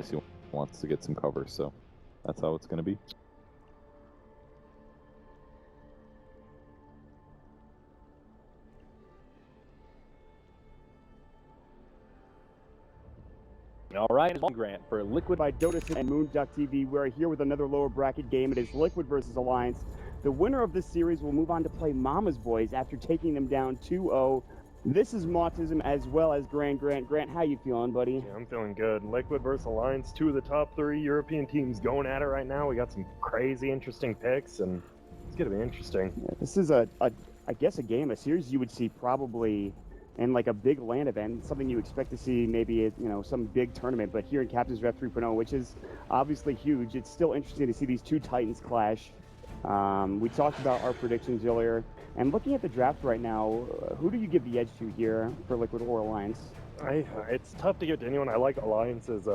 obviously wants to get some cover, so that's how it's going to be. All right, Grant for Liquid by Dota and Moon.tv. We're here with another lower bracket game. It is Liquid versus Alliance. The winner of this series will move on to play Mama's Boys after taking them down 2-0. This is Mautism as well as Grant. Grant, how you feeling, buddy? Yeah, I'm feeling good. Liquid versus Alliance, two of the top 3 European teams going at it right now. We got some crazy, interesting picks, and it's going to be interesting. Yeah, this is I guess, a series you would see probably in like a big LAN event, something you expect to see maybe at, some big tournament, but here in Captain's Ref 3.0, which is obviously huge, it's still interesting to see these two Titans clash. We talked about our predictions earlier, and looking at the draft right now, who do you give the edge to here for Liquid or Alliance? It's tough to give to anyone. I like Alliance's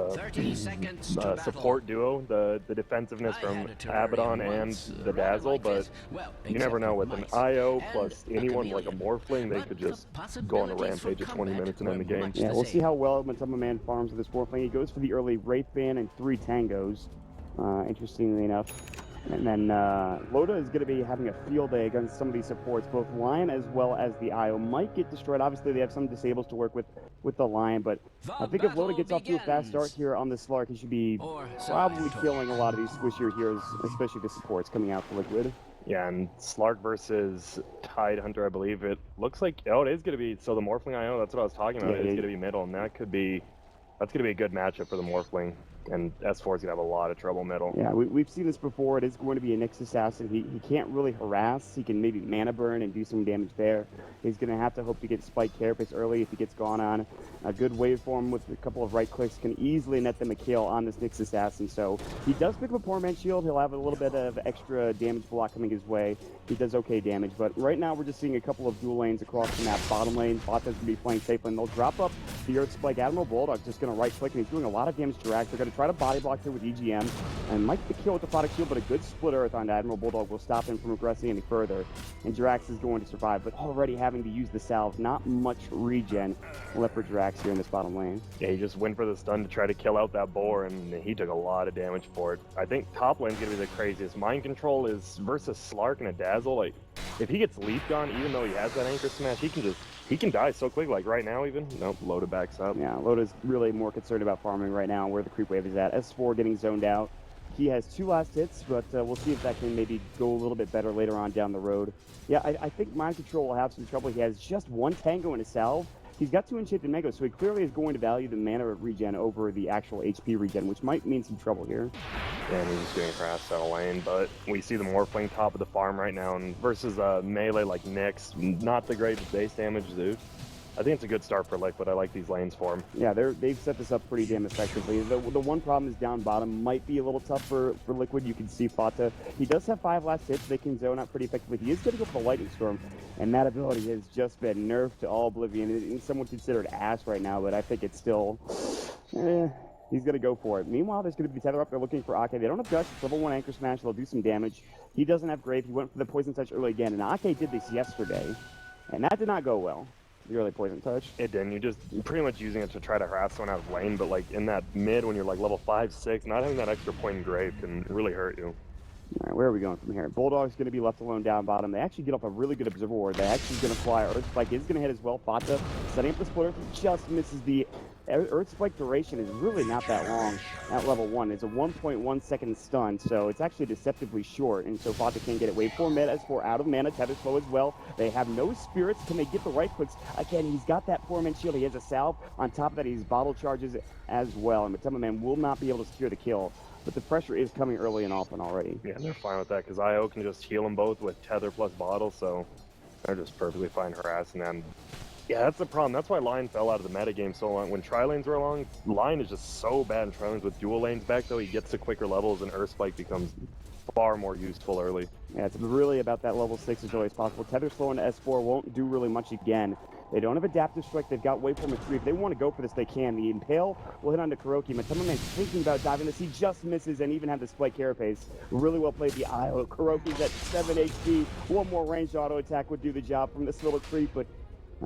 support duo, the defensiveness from Abaddon and the Dazzle, but you never know. With an IO plus anyone like a Morphling, they could just go on a rampage at 20 minutes and end the game. Yeah, we'll see how well Matama Man farms with this Morphling. He goes for the early Wraith Band and 3 Tangos, interestingly enough. And then Loda is going to be having a field day against some of these supports. Both Lion as well as the IO might get destroyed. Obviously, they have some disables to work with the Lion, but I think if Loda gets off to a fast start here on the Slark, he should be probably killing a lot of these squishier heroes, especially the supports coming out for Liquid. Yeah, and Slark versus Tidehunter, I believe. It looks like, it is going to be, so the Morphling IO, that's what I was talking about, it's going to be middle, and that's going to be a good matchup for the Morphling. And S4 is going to have a lot of trouble middle. Yeah, we've seen this before. It is going to be a Nyx assassin. He can't really harass. He can maybe mana burn and do some damage there. He's going to have to hope to get Spike Carapace early if he gets gone on. A good waveform with a couple of right clicks can easily net them a kill on this Nyx assassin. So he does pick up a poor man shield. He'll have a little bit of extra damage block coming his way. He does okay damage. But right now we're just seeing a couple of dual lanes across the map. Bottom lane, Bota's going to be playing safe lane. They'll drop up the Earth Spike. Admiral Bulldog's just going to right click and he's doing a lot of damage to Rax. They're going to try to body block here with EGM and might get the kill with the product shield, but a good split earth on Admiral Bulldog will stop him from aggressing any further. And Jirax is going to survive, but already having to use the salve, not much regen left for Jirax here in this bottom lane. Yeah, he just went for the stun to try to kill out that boar, and he took a lot of damage for it. I think top lane's gonna be the craziest. Mind control is versus Slark and a Dazzle. Like, if he gets leaped on, even though he has that anchor smash, he can die so quick, like right now even. Nope, Loda backs up. Yeah, Loda's really more concerned about farming right now, where the creep wave is at. S4 getting zoned out. He has 2 last hits, but we'll see if that can maybe go a little bit better later on down the road. Yeah, I think Mind Control will have some trouble. He has just 1 Tango in his salve. He's got 2 Enchanted Mangoes, so he clearly is going to value the mana regen over the actual HP regen, which might mean some trouble here. Yeah, and he's just getting harassed out of lane, but we see the Morphling top of the farm right now, and versus melee like Nyx, not the greatest base damage, dude. I think it's a good start for Liquid. I like these lanes for him. Yeah, they've set this up pretty damn effectively. The one problem is down bottom might be a little tough for Liquid. You can see Fata. He does have 5 last hits. They can zone out pretty effectively. He is going to go for the Lightning Storm, and that ability has just been nerfed to all oblivion. It's somewhat considered ass right now, but I think it's still... he's going to go for it. Meanwhile, there's going to be Tether up. They're looking for Ake. They don't have Gush. Level 1 Anchor Smash. They'll do some damage. He doesn't have Grave. He went for the Poison Touch early again, and Ake did this yesterday, and that did not go well. The early Poison Touch. It didn't. You're just pretty much using it to try to harass someone out of lane, but like in that mid when you're like level 5, 6, not having that extra point in Grave can really hurt you. All right, where are we going from here? Bulldog's going to be left alone down bottom. They actually get off a really good Observer Ward. They're actually going to fly. Earth Spike is going to hit as well. Fata setting up the splitter. Just misses the Earth Spike duration is really not that long at level 1. It's a 1.1 second stun, so it's actually deceptively short, and so Fata can't get it. Wave 4 mid, S4 out of mana, Tether slow as well. They have no spirits. Can they get the right clicks? Again, he's got that 4-man shield. He has a salve. On top of that, he's bottle charges as well, and Matama Man will not be able to secure the kill. But the pressure is coming early and often already. Yeah, and they're fine with that, because IO can just heal them both with Tether plus bottle, so they're just perfectly fine harassing them. Yeah, that's the problem. That's why Lion fell out of the metagame so long. When tri-lanes were along, Lion is just so bad in tri-lanes. With dual lanes back, though, he gets to quicker levels, and Earth Spike becomes far more useful early. Yeah, it's really about that level 6 as early as possible. Tether slow into S4 won't do really much again. They don't have Adaptive Strike. They've got Waveform at 3. If they want to go for this, they can. The Impale will hit onto Kuroki. Matama Man's thinking about diving this. He just misses and even had the Spike Carapace. Really well played the IO. Kuroki's at 7 HP. One more ranged auto attack would do the job from this little creep, but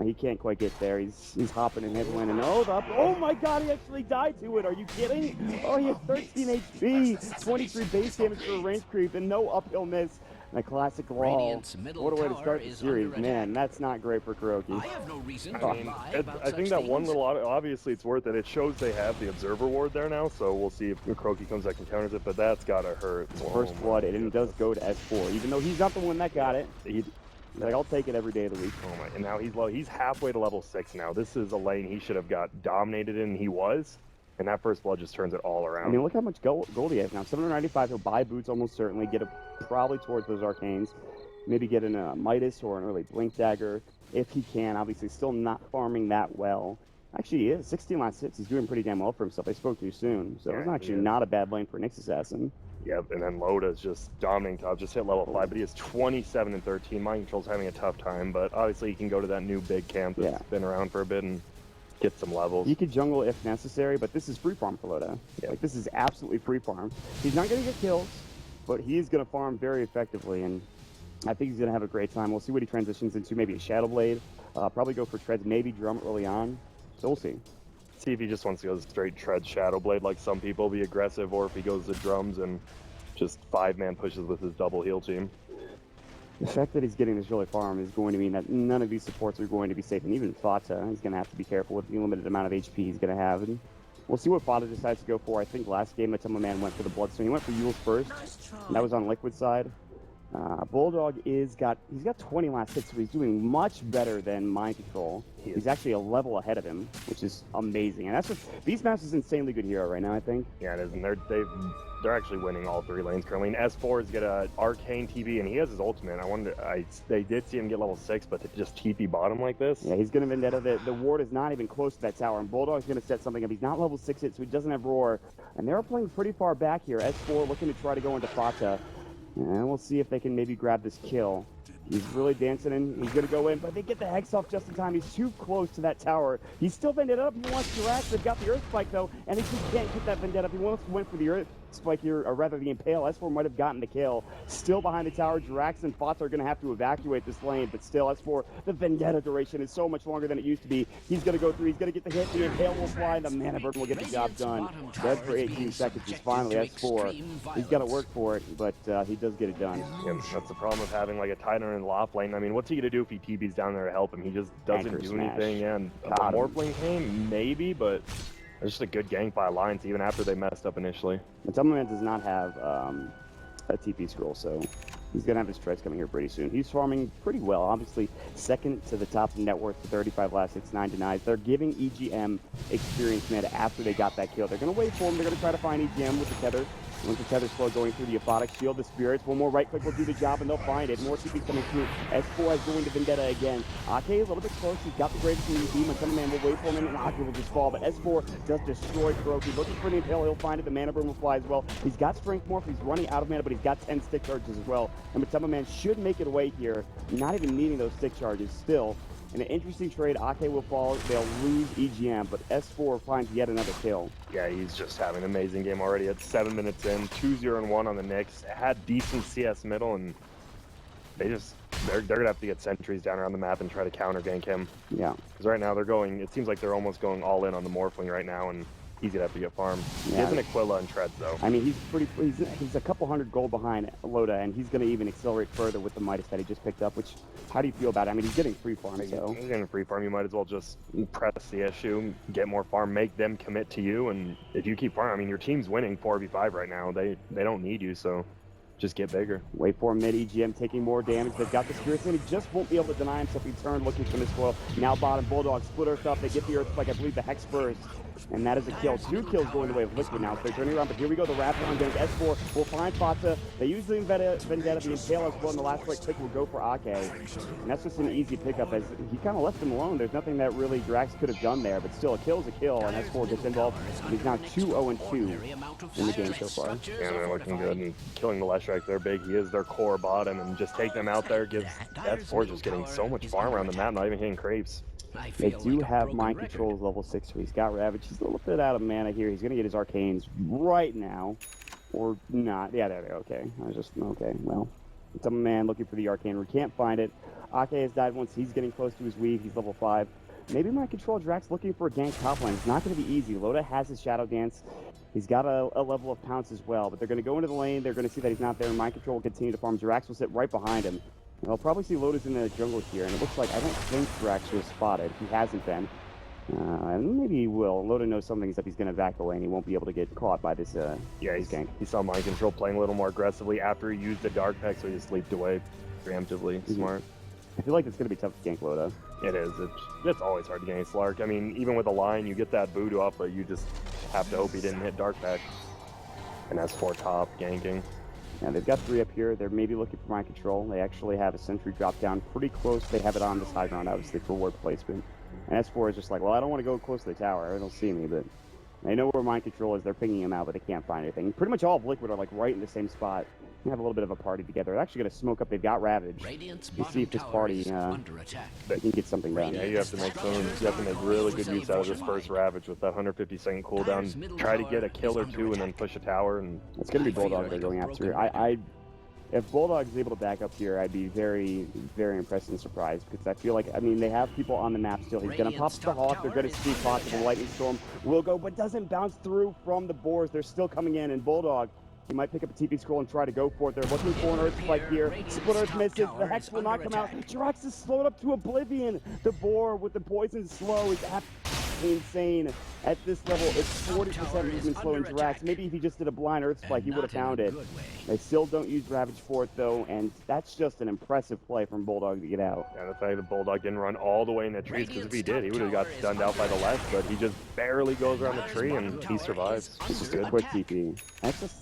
He can't quite get there. He's hopping and headwind, and oh my God, he actually died to it. Are you kidding? Oh, he has 13 HP, 23 base damage for a range creep, and no uphill miss. And a classic wall. What a way to start the series, man. That's not great for Kuroki. I have no reason I mean, I think that one little, obviously it's worth it. It shows they have the Observer Ward there now, so we'll see if Kuroki comes back and counters it, but that's gotta hurt. First blood, and it does go to S4, even though he's not the one that got it. He's like, I'll take it every day of the week. Oh my! And now he's halfway to level 6 now. This is a lane he should have got dominated in. He was, and that first blood just turns it all around. I mean, look how much gold he has now. 795. He'll buy boots almost certainly. Get probably towards those arcanes. Maybe get in a Midas or an early Blink Dagger if he can. Obviously, still not farming that well. Actually, he is. 16 last hits. He's doing pretty damn well for himself. They spoke too soon, so it's actually not a bad lane for Nyx Assassin. Yep, and then Loda's just dominating top, just hit level 5, but he has 27 and 13. Mind Control's having a tough time, but obviously he can go to that new big camp that's been around for a bit and get some levels. He could jungle if necessary, but this is free farm for Loda. Yep. Like, this is absolutely free farm. He's not going to get kills, but he's going to farm very effectively, and I think he's going to have a great time. We'll see what he transitions into, maybe a Shadow Blade, probably go for treads, maybe drum early on, so we'll see. See if he just wants to go straight tread Shadow Blade like some people, be aggressive, or if he goes to drums and just 5-man pushes with his double heal team. The fact that he's getting this early farm is going to mean that none of these supports are going to be safe, and even Fata is going to have to be careful with the limited amount of HP he's going to have. And we'll see what Fata decides to go for. I think last game, Matema Man went for the Bloodstone. He went for Yule's first, and that was on Liquid side. Bulldog he's got 20 last hits, so he's doing much better than Mind Control. He's actually a level ahead of him, which is amazing. And that's just Beastmaster's is an insanely good hero right now, I think. Yeah, it is, and they're actually winning all 3 lanes currently. And S4 is get a Arcane TP, and he has his ultimate. They did see him get level 6, but to just TP bottom like this. Yeah, he's going to Vendetta. The ward is not even close to that tower, and Bulldog's going to set something up. He's not level 6 yet, so he doesn't have Roar. And they're playing pretty far back here. S4 looking to try to go into Fata. And we'll see if they can maybe grab this kill. He's really dancing in. He's going to go in, but they get the Hex off just in time. He's too close to that tower. He's still Vendetta up. He wants to rack. They've got the Earth Spike, though, and he just can't get that Vendetta up. He went for the Earth Spike here, or rather the Impale. S4 might have gotten the kill. Still behind the tower. Drax and Fata are going to have to evacuate this lane, but still, S4, the Vendetta duration is so much longer than it used to be. He's going to go through. He's going to get the hit. The Impale will fly, and the Mana Burden will get the job done. Dead for 18 seconds is finally S4. He's got to work for it, but he does get it done. Yeah, that's the problem with having like a Titan in the loft lane. I mean, what's he going to do if he TB's down there to help him? He just doesn't Anchor do smash. anything. And the Morph lane came, maybe, but it's just a good gank by Alliance, even after they messed up initially. Matema Man does not have a TP scroll, so he's going to have his treads coming here pretty soon. He's farming pretty well. Obviously, second to the top of net worth, 35 last hits, 9 denies. They're giving EGM experience mid after they got that kill. They're going to wait for him. They're going to try to find EGM with the tether. Once the tether slow going through the Aphotic Shield, the Spirits, one more right click will do the job, and they'll find it. More TP coming through. S4 is going to Vendetta again. Ake a little bit close. He's got the greatest in the Matema Man will wait for him, and Ake will just fall. But S4 does destroy Kuroki. Looking for the Impale, he'll find it. The Mana Burn will fly as well. He's got Strength Morph. He's running out of mana, but he's got 10 stick charges as well. And Matema Man should make it away here, not even needing those stick charges still. In an interesting trade, Ake will fall. They'll lose EGM, but S4 finds yet another kill. Yeah, he's just having an amazing game already. At 7 minutes in, 2-0-1 on the Nyx. Had decent CS middle, and they're gonna have to get sentries down around the map and try to counter gank him. Yeah. Because right now it seems like they're almost going all in on the Morphling right now, and he's gonna have to get farmed. Yeah. He has an Aquila and treads though. I mean, he's a couple hundred gold behind Loda, and he's going to even accelerate further with the Midas that he just picked up, which, how do you feel about it? I mean, he's getting free farm, so. He's getting free farm. You might as well just press the issue, get more farm, make them commit to you, and if you keep farming, I mean, your team's winning 4v5 right now. They don't need you, so just get bigger. Wait for mid EGM taking more damage. They've got the Spirits in. He just won't be able to deny himself. He turned looking for this foil. Now bottom Bulldog split Earth up. They get the Earth Spike. I believe the Hex burst. And that is a kill. 2 kills going the way of Liquid now. So they're turning around, but here we go. The Raptor on damage. S4 will find Fata. They use the Vendetta. The Impale as well, and the last right click will go for Ake. And that's just an easy pickup as he kind of left him alone. There's nothing that really Drax could have done there, but still, a kill's a kill, and S4 gets involved. He's now 2-0-2 in the game so far. Yeah, they're looking good, and killing the Leshrac, they're big. He is their core bottom, and just take them out there gives S4 just getting so much farm around the map, not even hitting creeps. They do have Mind Control level 6, so he's got Ravage. He's a little bit out of mana here. He's going to get his Arcanes right now. Or not. Yeah, there. Okay. Okay, well. Some man looking for the arcane root, can't find it. Ake has died once. He's getting close to his weave. He's level 5. Maybe my control Drax looking for a gank top lane. It's not going to be easy. Loda has his Shadow Dance. He's got a level of pounce as well, but they're going to go into the lane. They're going to see that he's not there. Mind Control will continue to farm. Drax will sit right behind him. And they'll probably see Loda's in the jungle here, and it looks like I don't think Drax was spotted. He hasn't been. And maybe he will. Loda knows something's up. He's going to back the lane. He won't be able to get caught by this gank. He saw Mind Control playing a little more aggressively after he used the Dark Pack, so he just leaped away preemptively. Smart. I feel like it's going to be tough to gank Loda. It is. It's always hard to gank Slark. I mean, even with a line, you get that voodoo up, but you just have to hope he didn't hit Dark Pack. And that's 4 top ganking. Yeah, they've got 3 up here. They're maybe looking for Mind Control. They actually have a sentry drop down pretty close. They have it on this high ground, obviously, for ward placement. And S4 is just like, well, I don't want to go close to the tower. They don't see me, but they know where Mind Control is. They're pinging him out, but they can't find anything. Pretty much all of Liquid are like right in the same spot. They have a little bit of a party together. They're actually going to smoke up. They've got Ravage. You see if this party can get something done. Yeah, you have to make really good use out of this first Ravage with that 150-second cooldown. Try to get a kill or 2 and then push a tower. And it's going to be Bulldog they're going after. If Bulldog is able to back up here, I'd be very, very impressed and surprised, because I feel like, I mean, they have people on the map still. He's going to pop the Hawk. They're going to see Hawk. The Lightning Storm will go, but doesn't bounce through from the boars. They're still coming in, and Bulldog, he might pick up a TP scroll and try to go for it. They're looking for an Earth Spike here. Split Earth misses. The Hex will not come out. Drax is slowed up to oblivion. The boar with the poison slow is absolutely insane. At this level, it's 40% movement slow in Drax. Maybe if he just did a blind Earth Spike, he would have found it. They still don't use Ravage for it, though, and that's just an impressive play from Bulldog to get out. Yeah, the fact that Bulldog didn't run all the way in the trees, because if he did, he would have got stunned out by the left, but he just barely goes around the tree, and he survives. It's just a quick TP. That's just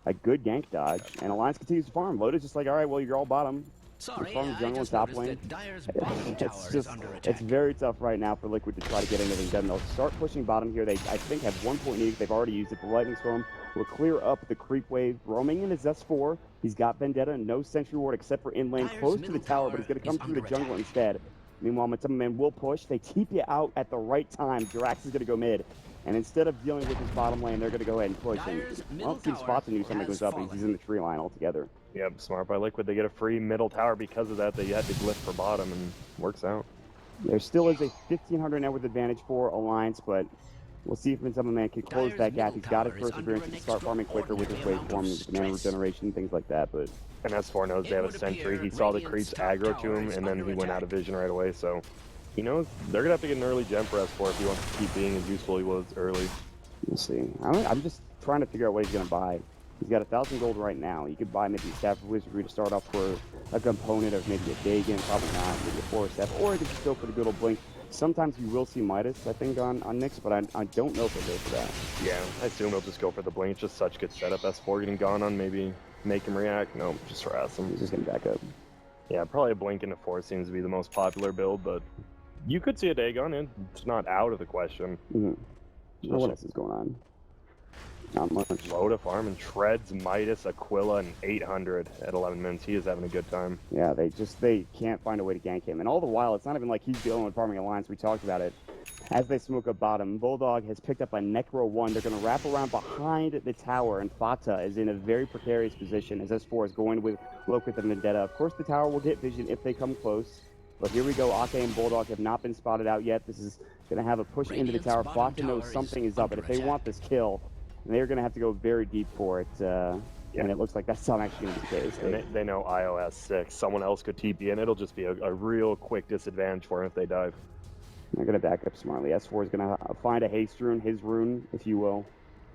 a good gank dodge, and Alliance continues to farm. Loda's just like, all right, well, you're all bottom. Sorry, farm jungle and top lane. It's very tough right now for Liquid to try to get anything done. They'll start pushing bottom here. They, I think, have 1 point nuke. They've already used it. The Lightning Storm will clear up the creep wave. Roaming in his S4. He's got Vendetta, no Sentry Ward except for in lane, close to the tower, but he's going to come through the jungle instead. Meanwhile, Matama Man will push. They keep you out at the right time. Drax is going to go mid. And instead of dealing with his bottom lane, they're going to go ahead and push. And, well, he spots a new something goes up, and he's in the tree line altogether. Yep, smart by Liquid. They get a free middle tower because of that. They had to glyph for bottom, and works out. There still is a 1,500 net worth advantage for Alliance, but we'll see if Matama Man can close that gap. He's got his perseverance to start farming quicker with his waveform, with mana regeneration, things like that. But and S4 knows they have a sentry. He saw the creeps aggro to him, and then he went out of vision right away, so he knows they're going to have to get an early gem for S4 if he wants to keep being as useful as he was early. We'll see. I'm just trying to figure out what he's going to buy. He's got 1,000 gold right now. You could buy maybe a Staff of Wizardry to start off for a component of maybe a Dagon, probably not, maybe a Forest Staff, or you could just go for the good old Blink. Sometimes you will see Midas, I think, on Nyx, but I don't know if he'll go for that. Yeah, I assume he'll just go for the Blink. It's just such good setup. S4 getting gone on, maybe make him react. No, just harass him. He's just going to back up. Yeah, probably a Blink into 4 seems to be the most popular build, but you could see a Dagon in. It's not out of the question. What else is going on? Not much. Loda farm and Treads, Midas, Aquila, and 800 at 11 minutes. He is having a good time. Yeah, they can't find a way to gank him. And all the while, it's not even like he's dealing with farming Alliance. We talked about it. As they smoke up bottom, Bulldog has picked up a Necro 1. They're going to wrap around behind the tower, and Fata is in a very precarious position as S4 is going with Locust and Vendetta. Of course, the tower will get vision if they come close. But here we go. Ake and Bulldog have not been spotted out yet. This is going to have a push into the tower. Fata knows something is up, but if they want this kill, they're going to have to go very deep for it. And it looks like that's not actually going to be the case. And they know iOS 6. Someone else could TP in. It'll just be a real quick disadvantage for him if they dive. They're going to back up smartly. S4 is going to find a haste rune, his rune, if you will.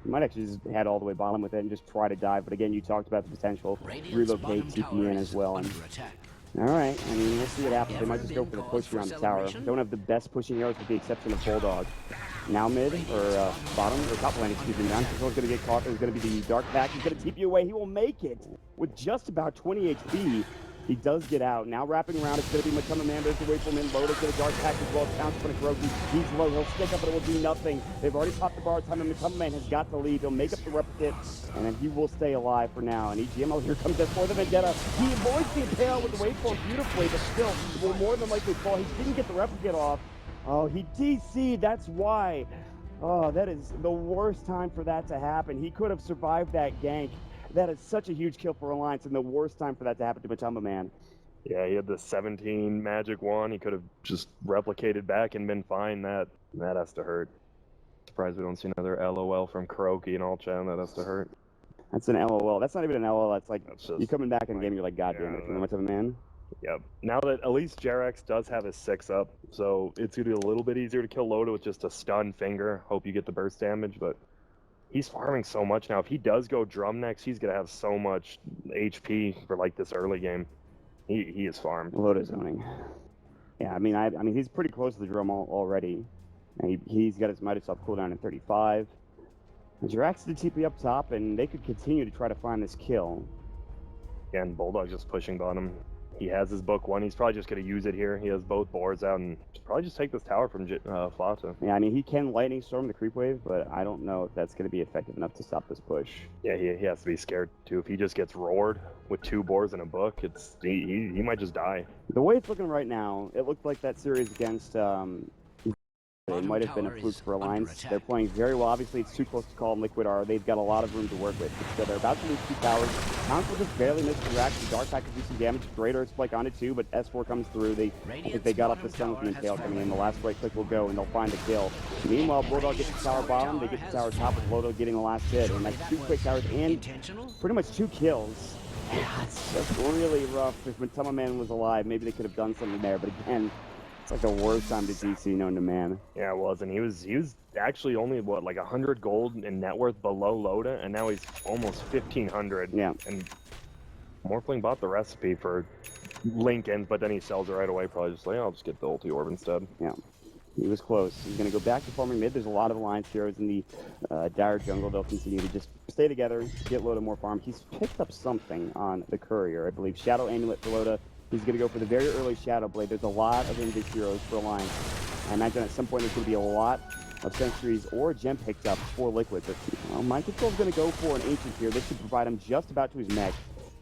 He might actually just head all the way bottom with it and just try to dive. But again, you talked about the potential. Relocate, TP in as well. And all right, I mean, we'll see what happens. They might just go for the push around the tower. Don't have the best pushing yards with the exception of Bulldog. Now mid, or bottom, or top lane, excuse me. Someone's going to get caught. There's going to be the Dark Pack. He's going to TP away. He will make it with just about 20 HP. He does get out. Now wrapping around, it's going to be Matama Man. There's the wait for him. Loda's going to Dark Pack as well. Counts for Kuroki. He's low. He'll stick up, but it will do nothing. They've already popped the bar time, and Matama Man has got the lead. He'll make up the replicate, and then he will stay alive for now. And EGMO, here comes S4 the Vendetta. He avoids the impale with the waveform beautifully, but still will more than likely fall. He didn't get the replicate off. Oh, he DC'd. That's why. Oh, that is the worst time for that to happen. He could have survived that gank. That is such a huge kill for Alliance, and the worst time for that to happen to Matamba, man. Yeah, he had the 17 magic one. He could have just replicated back and been fine. That has to hurt. Surprised we don't see another LOL from Kuroki and all chat. That has to hurt. That's an LOL. That's not even an LOL. That's like, That's just, you coming back in the game, you're like, God damn it, yeah, Matamba, man. Yep. Now that at least Jarex does have his 6 up, so it's going to be a little bit easier to kill Loda with just a stun finger. Hope you get the burst damage, but he's farming so much now. If he does go drum next, he's going to have so much HP for like this early game. He is farmed. Loda zoning. Yeah, I mean, he's pretty close to the drum already. And he's got his Mighty Self cooldown at 35. And Jirax did TP up top, and they could continue to try to find this kill. Yeah, and Bulldog just pushing bottom. He has his book 1. He's probably just going to use it here. He has both boards out, and probably just take this tower from Flata. Yeah, I mean, he can Lightning Storm the creep wave, but I don't know if that's going to be effective enough to stop this push. Yeah, he has to be scared, too. If he just gets roared with 2 boards and a book, he might just die. The way it's looking right now, it looked like that series against... it might have been a fluke for Alliance. They're playing very well. Obviously, it's too close to call, and Liquid they've got a lot of room to work with. But they're about to lose 2 towers. Council just barely missed the rack. The Dark Pack could do some damage. Great Earth Spike on it too, but S4 comes through. I think they got off the stun with Impale coming in. The last right click will go, and they'll find the kill. Meanwhile, Bulldog gets the tower bottom. They get the tower top with Lodo getting the last hit. And that's 2 quick towers and pretty much 2 kills. Yeah, it's just really rough. If Matamba Man was alive, maybe they could have done something there. But again, it's like the worst time to DC known to man. Yeah, it was, and he was actually only what, like 100 gold in net worth below Loda, and now he's almost 1,500. Yeah. And Morphling bought the recipe for Lincoln, but then he sells it right away. Probably just like, I'll just get the ulti orb instead. Yeah. He was close. He's going to go back to farming mid. There's a lot of Alliance heroes in the dire jungle. They'll continue to just stay together, get Loda more farm. He's picked up something on the courier, I believe. Shadow Amulet for Loda. He's going to go for the very early Shadow Blade. There's a lot of Invis heroes for Alliance. I imagine at some point there's going to be a lot of Sentries or Gem picked up for Liquid. But Mind Control's going to go for an Ancient here. This should provide him just about to his mech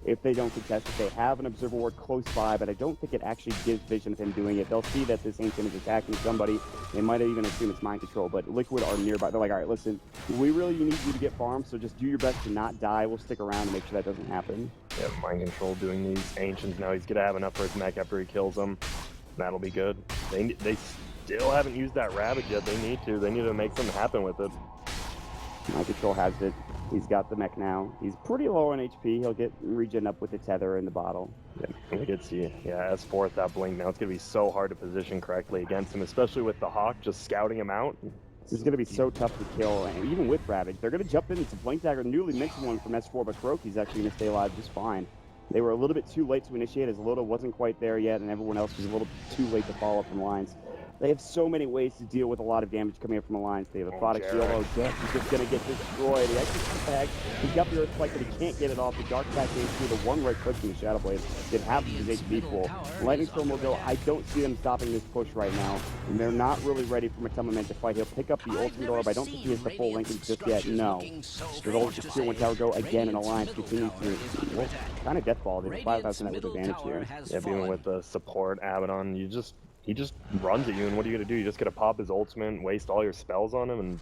if they don't contest it. They have an Observer Ward close by, but I don't think it actually gives vision of him doing it. They'll see that this Ancient is attacking somebody. They might even assume it's Mind Control, but Liquid are nearby. They're like, all right, listen, we really need you to get farmed, so just do your best to not die. We'll stick around and make sure that doesn't happen. Yeah, Mind Control doing these Ancients now. He's going to have enough for his mech after he kills them. That'll be good. They still haven't used that Ravage yet. They need to. They need to make something happen with it. Mind Control has it. He's got the mech now. He's pretty low on HP. He'll get regen up with the tether in the bottle. Yeah, we could see, yeah, S4 at that blink now. It's going to be so hard to position correctly against him, especially with the Hawk just scouting him out. This is going to be so tough to kill, and even with Ravage. They're going to jump in. It's a Blink Dagger, newly mentioned one from S4, but Kuroki's actually going to stay alive just fine. They were a little bit too late to initiate, as Loda wasn't quite there yet, and everyone else was a little too late to follow up from lines. They have so many ways to deal with a lot of damage coming in from Alliance. They have a product shield. Oh, Jeff, he's just going to get destroyed. He actually comes back. He's got the Earth Spike, but he can't get it off. The Dark Pack goes through the one right click from the Shadow Blade. Did half of his HP full. Lightning Storm will go. I don't see them stopping this push right now. And they're not really ready for Matamba Man to fight. He'll pick up the Ultimate Orb. I don't think he has the full Lincoln just yet. No. There's always just Tier 1 Tower go again, and Alliance continues to, well, kind of deathball. There's 5,000 net with advantage here. Yeah, even with the support Abaddon, he just runs at you, and what are you going to do? You just got to pop his ultimate and waste all your spells on him, and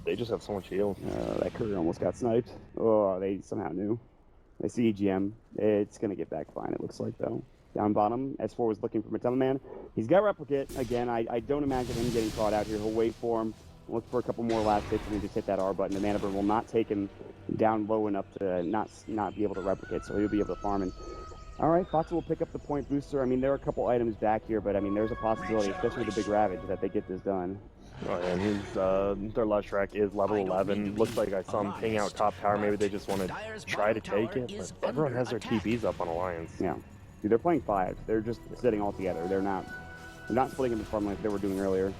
they just have so much heal. That courier almost got sniped. Oh, they somehow knew. They see EGM. It's going to get back fine, it looks like, though. Down bottom, S4 was looking for Matamba Man. He's got Replicate. Again, I don't imagine him getting caught out here. He'll wait for him, look for a couple more last hits, and then just hit that R button. The Mana Burn will not take him down low enough to not be able to replicate, so he'll be able to farm in. All right, Fox will pick up the point booster. I mean, there are a couple items back here, but I mean, there's a possibility, especially with the big Ravage, that they get this done. Oh, and their Lush Rack is level 11. Looks like I saw him ping out top tower. Maybe they just want to try to take it, but everyone has their TPs up on Alliance. Yeah, dude, they're playing 5. They're just sitting all together. They're not splitting into farm like they were doing earlier.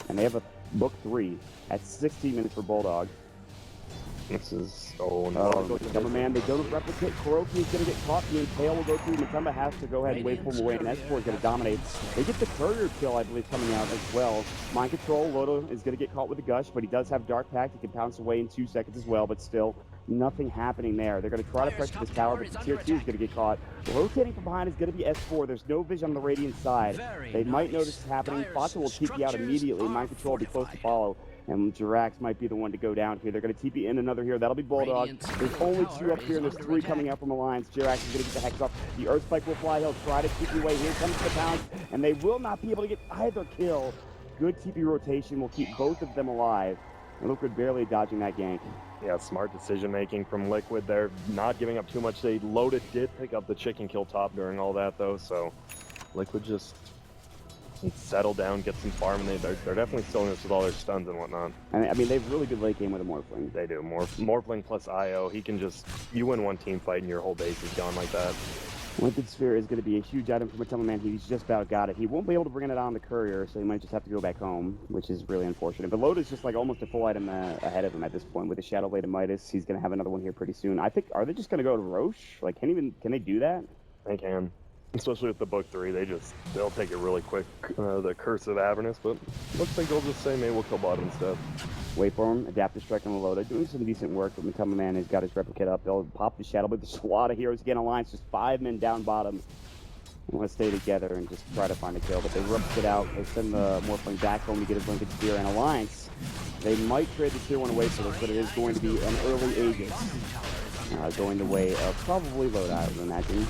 And they have a book 3 at 16 minutes for Bulldog. This is, oh no. Matamba Man, they don't replicate. Kuroki is going to get caught. The Impale will go through. Matamba has to go ahead and wait for him away, and S4 is going to dominate. They get the courier kill, I believe, coming out as well. Mind Control, Lodo is going to get caught with the Gush, but he does have Dark Pact. He can pounce away in 2 seconds as well, but still, nothing happening there. They're going to try to pressure this tower, but the Tier 2 is going to get caught. Rotating from behind is going to be S4. There's no vision on the Radiant side. They might notice it's happening. Fata will TP out immediately. Mind Control will be close to follow. And Jirax might be the one to go down here. They're going to TP in another here. That'll be Bulldog. There's only 2 up here, and there's 3 coming out from Alliance. Jirax is going to get the Hex off. The Earth Spike will fly. He'll try to TP away. Here comes the Pounce, and they will not be able to get either kill. Good TP rotation will keep both of them alive. And Liquid barely dodging that gank. Yeah, smart decision making from Liquid. They're not giving up too much. They loaded, did pick up the chicken kill top during all that though, so Liquid just settle down, get some farm, and they're definitely still in this with all their stuns and whatnot. And I mean, they have really good late game with a Morphling. They do. Morphling plus IO, he can just, you win one team fight and your whole base is gone like that. Liquid Sphere is going to be a huge item for Mattel Man. He's just about got it. He won't be able to bring it on the courier, so he might just have to go back home, which is really unfortunate. But Loda's just like almost a full item ahead of him at this point with the Shadow Blade of Midas. He's going to have another one here pretty soon. I think, are they just going to go to Roche? Like, can they do that? They can. Especially with the book 3, they'll take it really quick, the Curse of Avernus, but looks like they'll just say maybe we'll kill bottom instead. Wait for him, Adaptive Strike on the Loda, doing some decent work, but Mattel Man has got his replicate up. They'll pop the Shadow, but there's a lot of heroes again. Alliance, just 5 men down bottom. They want to stay together and just try to find a kill, but they ripped it out. They send the Morphling back home to get his Linkage Spear, and Alliance, they might trade the tier 1 away for this, but it is going to be an early Aegis. Going the way of probably Loda, I would imagine.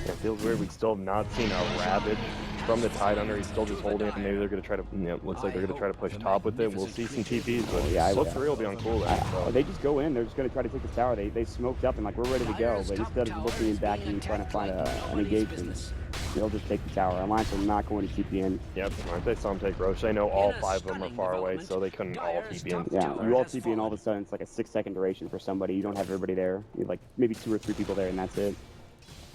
It feels weird. We still have not seen a Ravage from the Tidehunter. He's still just holding it. Maybe they're going to try to, looks like they're going to try to push top with it. We'll see some TPs, but book 3 will be on cool then. So. They just go in. They're just going to try to take the tower. They smoked up and like, we're ready to go. But instead of looking back and trying to find an engagement, they'll just take the tower. Alliance are not going to TP in. Yep, smart. They saw him take Roche. They know all 5 of them are far away, so they couldn't all TP in. Yeah, you all TP in, all of a sudden it's like a 6-second duration for somebody. You don't have everybody there. You have like maybe 2 or 3 people there, and that's it.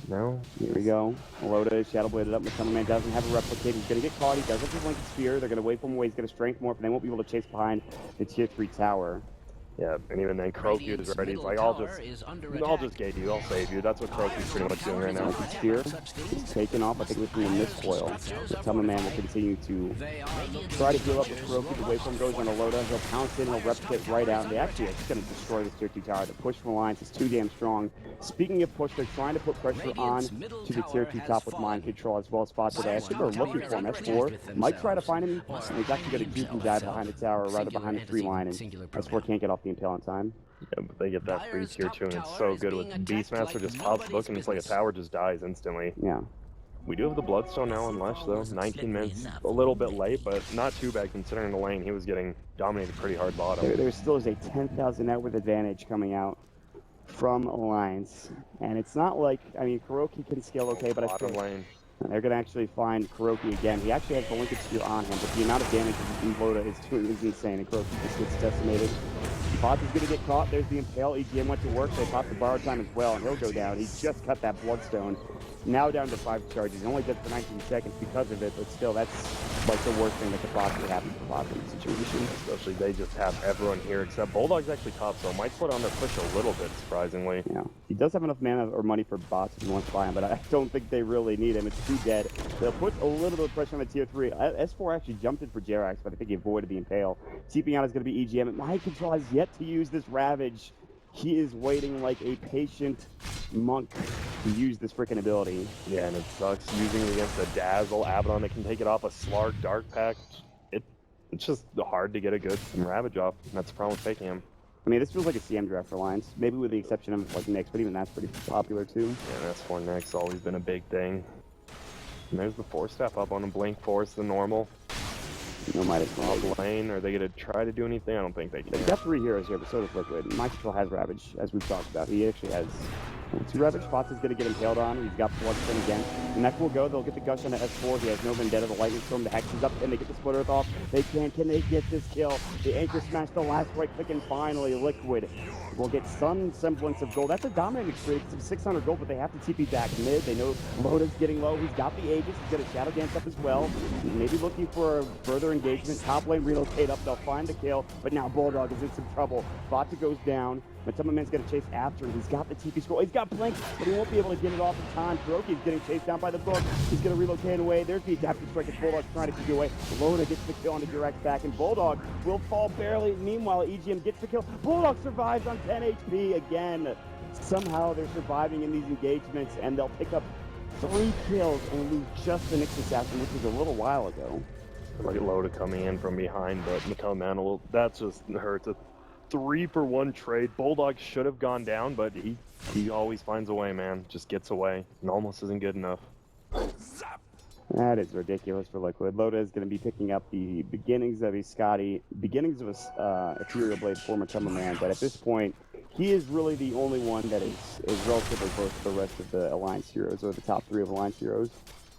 No. Here we go. Loda is Shadow Bladed up. Mattel Man doesn't have a replicate. He's going to get caught. He does have his Linkage Spear. They're going to wait for him away. He's going to strength morph, and they won't be able to chase behind the tier 3 tower. Yeah, and even then, Crocu is ready. He's like, I'll just gate you. I'll save you. That's what Crocu's pretty much doing right now. Spear is taken off. I think it was from a miscoil. Mattel Man will continue to try to heal up with Crocu. The wayform goes on a Loda. He'll pounce in. He'll replicate right out. And they actually are just going to destroy this tier 2 tower. The push from Alliance is too damn strong. Speaking of push, they're trying to put pressure on to the tier 2 top with Mind Control as well as Spot today. I think they're looking for him. S4 might try to find him. And he's actually going to juke and dive behind the tower, rather behind the 3 line. And S4 can't get off the Impale in time. Yeah, but they get that free tier 2, and it's so good with Beastmaster just pops the book, and it's like a tower just dies instantly. Yeah. We do have the Bloodstone now on Lesh, though. 19 minutes, a little bit late, but not too bad considering the lane. He was getting dominated pretty hard bottom. There still is a 10,000 net worth advantage coming out from Alliance. And it's not like, I mean, Kuroki can scale okay, but I bottom feel lane. they're going to actually find Kuroki again. He actually has the Linkage Spear on him, but the amount of damage Loda is doing is insane, and Kuroki just gets decimated. Fox is going to get caught. There's the Impale. EGM went to work. They popped the borrowed time as well, and he'll go down. He just cut that Bloodstone. Now down to 5 charges. Only dead for 19 seconds because of it, but still, that's like the worst thing that could possibly happen to Fox in this situation. Especially they just have everyone here except Bulldog's actually top, so might slow down their push a little bit, surprisingly. Yeah. He does have enough mana or money for bots if he wants to buy him, but I don't think they really need him. It's too dead. They'll put a little bit of pressure on the tier 3. S4 actually jumped in for Jerax, but I think he avoided the Impale. TPing out is going to be EGM. Mind Control has yet to use this Ravage. He is waiting like a patient monk to use this freaking ability. Yeah, and it sucks using it against a Dazzle Abaddon that can take it off a Slark Dark Pack. It's just hard to get a good Ravage off, and that's the problem with taking him. I mean, this feels like a CM draft for Alliance, maybe with the exception of like Nyx, but even that's pretty popular too. Yeah, that's for Nyx, always been a big thing. And there's the Force Staff up on a Blink Force, the normal. No Midas Top lane, are they going to try to do anything? I don't think they can. They've got 3 heroes here, but so does Liquid. Mind Control has Ravage, as we've talked about. He actually has 2 Ravage. Fox is going to get impaled on. He's got Bloodstone again. The next will go. They'll get the Gush on the S4. He has no Vendetta. The Lightning Storm. The Hex is up, and they get the Split Earth off. They can. Can they get this kill? The Anchor smash the last right click, and finally Liquid will get some semblance of gold. That's a dominating streak. It's 600 gold, but they have to TP back mid. They know Loda's getting low. He's got the Aegis. He's got a Shadow Dance up as well. He's maybe looking for a further engagement. Top lane relocate up. They'll find the kill, but now Bulldog is in some trouble. Vata goes down. Man's going to chase after him. He's got the TP scroll. He's got Blink, but he won't be able to get it off in time. Kuroki's getting chased down by the book. He's going to relocate away. There's the adaptive strike as Bulldog's trying to keep away. Loda gets the kill on the direct back, and Bulldog will fall barely. Meanwhile, EGM gets the kill. Bulldog survives on 10 HP again. Somehow they're surviving in these engagements, and they'll pick up 3 kills and lose just the Nyx Assassin, which was a little while ago. Look at Loda coming in from behind, but Mattel Man will. That just hurts. A 3-for-1 trade. Bulldog should have gone down, but he always finds a way, man. Just gets away and almost isn't good enough. That is ridiculous for Liquid. Loda is going to be picking up the beginnings of a beginnings of a Ethereal Blade for Matema Man, but at this point, he is really the only one that is relatively close to the rest of the Alliance heroes, or the top 3 of Alliance heroes.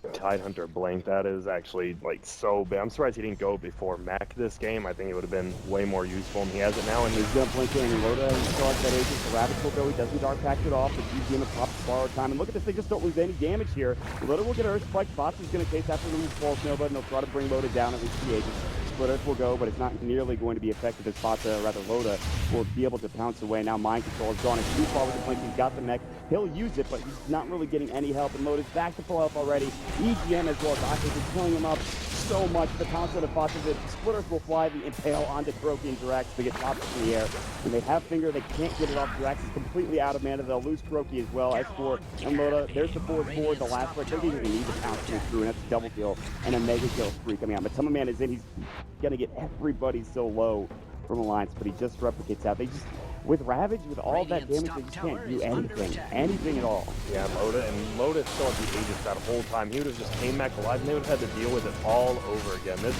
Tidehunter Blank, that is actually like so bad. I'm surprised he didn't go before Mech this game. I think it would have been way more useful, and he has it now. And He's going to blink in, and Loda still has that agent. The Ravage will go. He doesn't dark pack it off. The GGM at top borrowed time. And look at this, they just don't lose any damage here. Loda will get Earth Spike. Bots is going to chase after them with False Nova, and they'll try to bring Loda down at least the agent. Split Earth will go, but it's not nearly going to be effective as Fata, rather Loda, will be able to pounce away. Now Mind Control has gone in too far with the blink. He's got the mech. He'll use it, but he's not really getting any help. And Loda's back to full health already. EGM as well as Akis is killing him up so much. The pounce on the Fata, the Splitters will fly the Impale onto Kuroki and Drax to get topped in the air. And they have Finger, they can't get it off. Drax is completely out of mana. They'll lose Kuroki as well. S4 and Loda, there's the forward, the last break. They didn't even need the pounce to go through, and that's a double kill and a mega kill spree coming out. But Matema Man is in. He's going to get everybody so low from Alliance, but he just replicates out. They just, with Ravage, with all that damage, they just can't do anything at all. Yeah, Loda still at the Aegis that whole time. He would have just came back alive, and they would have had to deal with it all over again. This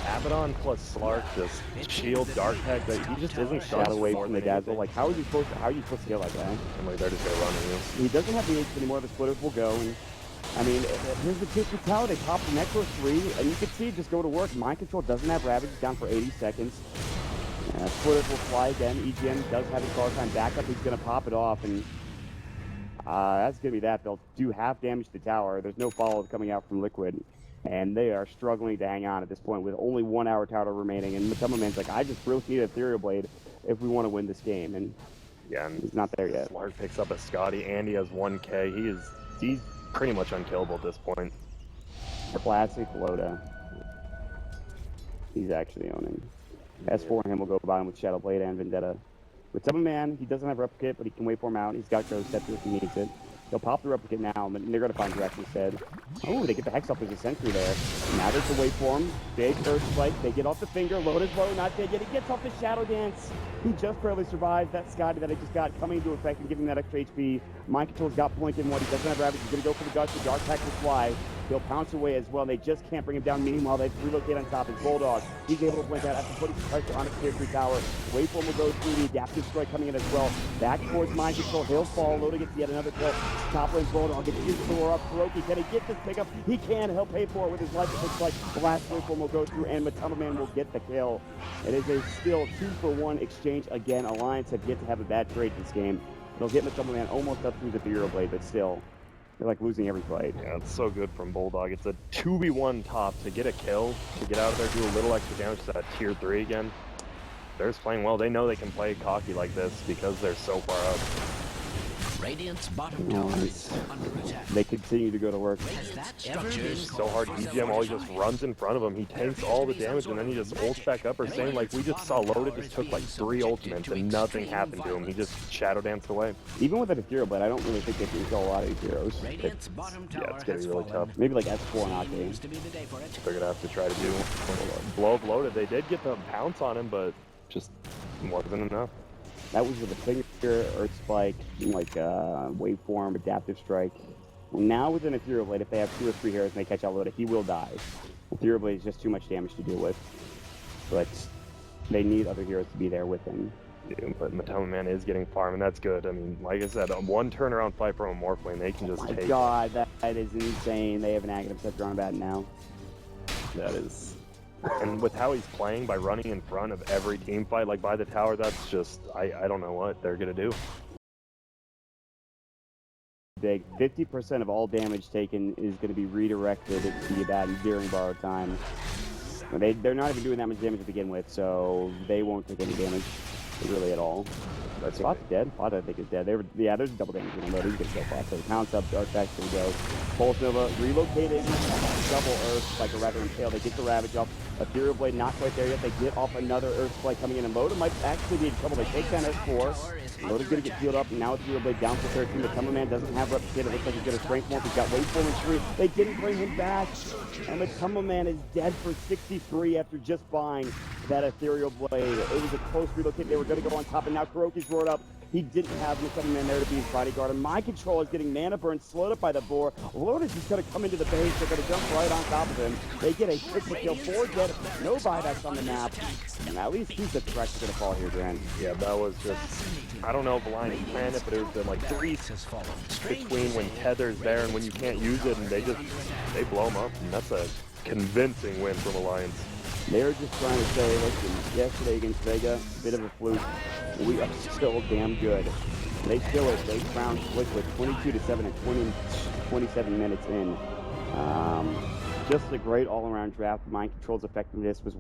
Abaddon plus Slark, just shield, dark tech, that he just isn't shot away from the Dazzle. Like, how are you supposed to kill like that? And like, they're just gonna run you. He doesn't have the Aegis anymore. The Splitters will go. And I mean, here's the kick brutality. They pop the Necro 3, and you can see it just go to work. Mind Control doesn't have Ravage, down for 80 seconds. Splitters will fly again. EGM does have his car time backup. He's going to pop it off, and that's going to be that. They'll do half damage to the tower. There's no follow-up coming out from Liquid, and they are struggling to hang on at this point with only 1 hour tower remaining. And Matema Man's like, I just really need an Ethereal Blade if we want to win this game, and yeah, and he's not there yet. Slark picks up a Scotty. Andy has 1K. He's pretty much unkillable at this point. Classic Loda. He's actually owning. S4 and him will go by him with Shadow Blade and Vendetta. With Matema Man, he doesn't have Replicate, but he can wait for him out. He's got Ghost Scepter if he needs it. They'll pop the Replicate now, and they're going to find Drax instead. Oh, they get the Hex up. There's a Sentry there. Now there's the wait for him. Big Earth Spike. They get off the Finger. Loda's low, not dead yet. He gets off the Shadow Dance. He just barely survives. That Scotty that I just got coming into effect and giving that extra HP. Mind Control's got Blink in one. He doesn't have Ravage. He's going to go for the Gush. The Dark Pack will fly. He'll pounce away as well. They just can't bring him down. Meanwhile, they relocate on top. His Bulldog. He's able to blink out after putting pressure on his tier 3 tower. Waveform will go through. The Adaptive Strike coming in as well. Back towards Mind Control. He'll fall. Loda gets yet another kill. Top lane Bulldog gets his floor up. Kuroki, can he get this pickup? He can. He'll pay for it with his life. It looks like the last Waveform will go through, and Matema Man will get the kill. It is a still 2-for-1 exchange again. Alliance have yet to have a bad trade this game. They'll get Matema Man almost up through the Ethereal Blade, but still. They're like losing every fight. Yeah, it's so good from Bulldog. It's a 2v1 top to get a kill, to get out of there, do a little extra damage to that tier 3 again. They're just playing well. They know they can play cocky like this because they're so far up. Radiant's bottom tower is under attack. They continue to go to work. So hard. EGM always just runs in front of him. He takes all the damage and then he just ults back up. Or saying like we just saw Loda just took like 3 ultimates and nothing happened to him. He just shadow danced away. Even with an Ethereal Blade, I don't really think they can kill a lot of these heroes. Yeah, it's gonna be really tough. Maybe like S4 and Octane. They're gonna have to try to do blow up Loda. They did get the pounce on him, but just wasn't enough. That was with a Finger, Earth Spike, like Waveform, Adaptive Strike. Now with an Ethereal Blade, if they have 2 or 3 heroes and they catch out Loda, he will die. Ethereal Blade is just too much damage to deal with. But they need other heroes to be there with him. Yeah, but Matema Man is getting farm, and that's good. I mean, like I said, one turnaround fight from a Morphlane, they can just take it. God, that is insane. They have an Aghanim Scepter on bat now. That is... And with how he's playing by running in front of every team fight, like by the tower, that's just, I don't know what they're going to do. Big 50% of all damage taken is going to be redirected to the Abaddon during borrowed time. They're not even doing that much damage to begin with, so they won't take any damage really at all. Spot's dead. Spot I think is dead. Yeah, there's a double damage in him, but he's gonna kill Spot. So he pounds up, Artifact's gonna go. Pulse Nova relocated, double Earth like a rather tail. They get the Ravage off. Ethereal Blade not quite there yet. They get off another Earth Spike coming in, and Loda might actually be in trouble. They take down S4. Loda's gonna get healed up, and now Ethereal Blade down for 13. The Tumber Man doesn't have Replicate. It looks like he's gonna strength more. He's got Waveform and 3. They didn't bring him back, and the Tumber Man is dead for 63 after just buying that Ethereal Blade. It was a close relocate. They were gonna go on top, and now Kuroki's roared up. He didn't have the Tumber Man there to be his bodyguard, and Mind Control is getting mana burn slowed up by the boar. Loda's just gonna come into the base. They're gonna jump right on top of him. They get a quick kill. 4 dead. No buybacks on the map. And at least he's the direct's gonna fall here, Grant. Yeah, that was just, I don't know if the line planned it, but it was been like 3 between when Tether's there and when you can't use it, and they blow him up, and that's a convincing win from Alliance. They're just trying to say, listen, yesterday against Vega, bit of a fluke. We are still damn good. They kill it. They crown Liquid 22-7 at 27 minutes in. Just a great all-around draft. Mind Control's effectiveness was